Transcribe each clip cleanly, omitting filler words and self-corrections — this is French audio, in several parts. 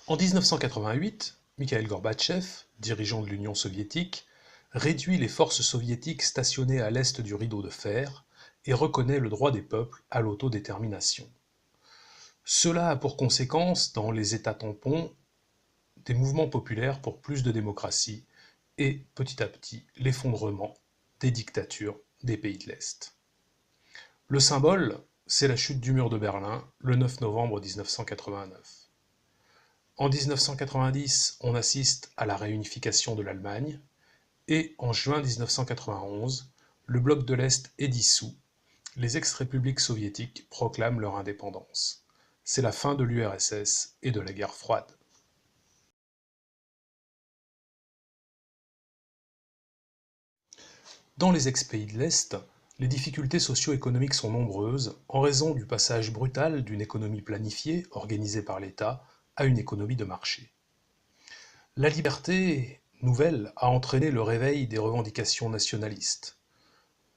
En 1988, Mikhaïl Gorbatchev, dirigeant de l'Union soviétique, réduit les forces soviétiques stationnées à l'est du rideau de fer et reconnaît le droit des peuples à l'autodétermination. Cela a pour conséquence, dans les États tampons, des mouvements populaires pour plus de démocratie et, petit à petit, l'effondrement des dictatures des pays de l'Est. Le symbole, c'est la chute du mur de Berlin, le 9 novembre 1989. En 1990, on assiste à la réunification de l'Allemagne, et en juin 1991, le bloc de l'Est est dissous, les ex-républiques soviétiques proclament leur indépendance. C'est la fin de l'URSS et de la guerre froide. Dans les ex-pays de l'Est, les difficultés socio-économiques sont nombreuses en raison du passage brutal d'une économie planifiée, organisée par l'État, à une économie de marché. La liberté nouvelle a entraîné le réveil des revendications nationalistes.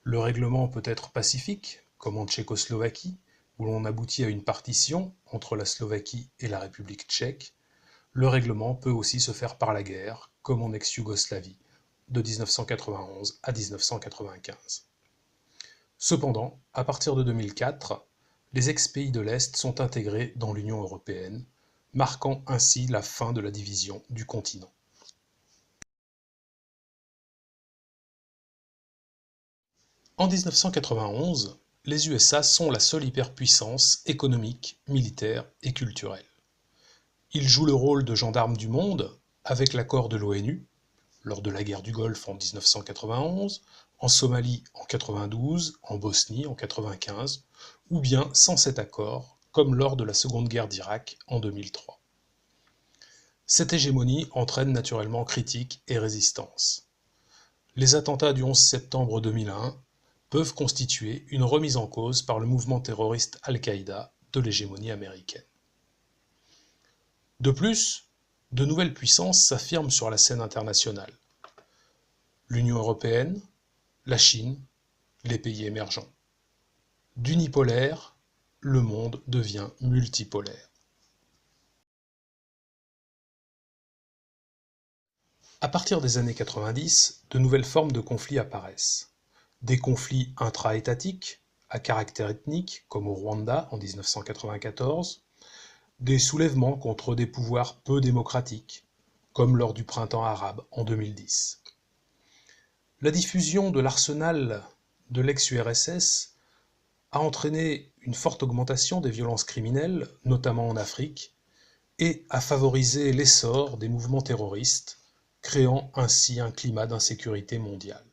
Le règlement peut être pacifique, comme en Tchécoslovaquie, où l'on aboutit à une partition entre la Slovaquie et la République tchèque. Le règlement peut aussi se faire par la guerre, comme en ex-Yougoslavie, de 1991 à 1995. Cependant, à partir de 2004, les ex-pays de l'Est sont intégrés dans l'Union européenne, marquant ainsi la fin de la division du continent. En 1991, les USA sont la seule hyperpuissance économique, militaire et culturelle. Ils jouent le rôle de gendarmes du monde avec l'accord de l'ONU, lors de la guerre du Golfe en 1991, en Somalie en 1992, en Bosnie en 1995, ou bien sans cet accord, comme lors de la Seconde Guerre d'Irak en 2003. Cette hégémonie entraîne naturellement critiques et résistance. Les attentats du 11 septembre 2001 peuvent constituer une remise en cause par le mouvement terroriste Al-Qaïda de l'hégémonie américaine. De plus, de nouvelles puissances s'affirment sur la scène internationale. L'Union européenne, la Chine, les pays émergents. D'unipolaire, le monde devient multipolaire. À partir des années 90, de nouvelles formes de conflits apparaissent. Des conflits intra-étatiques, à caractère ethnique, comme au Rwanda en 1994, des soulèvements contre des pouvoirs peu démocratiques, comme lors du printemps arabe en 2010. La diffusion de l'arsenal de l'ex-URSS a entraîné une forte augmentation des violences criminelles, notamment en Afrique, et a favorisé l'essor des mouvements terroristes, créant ainsi un climat d'insécurité mondiale.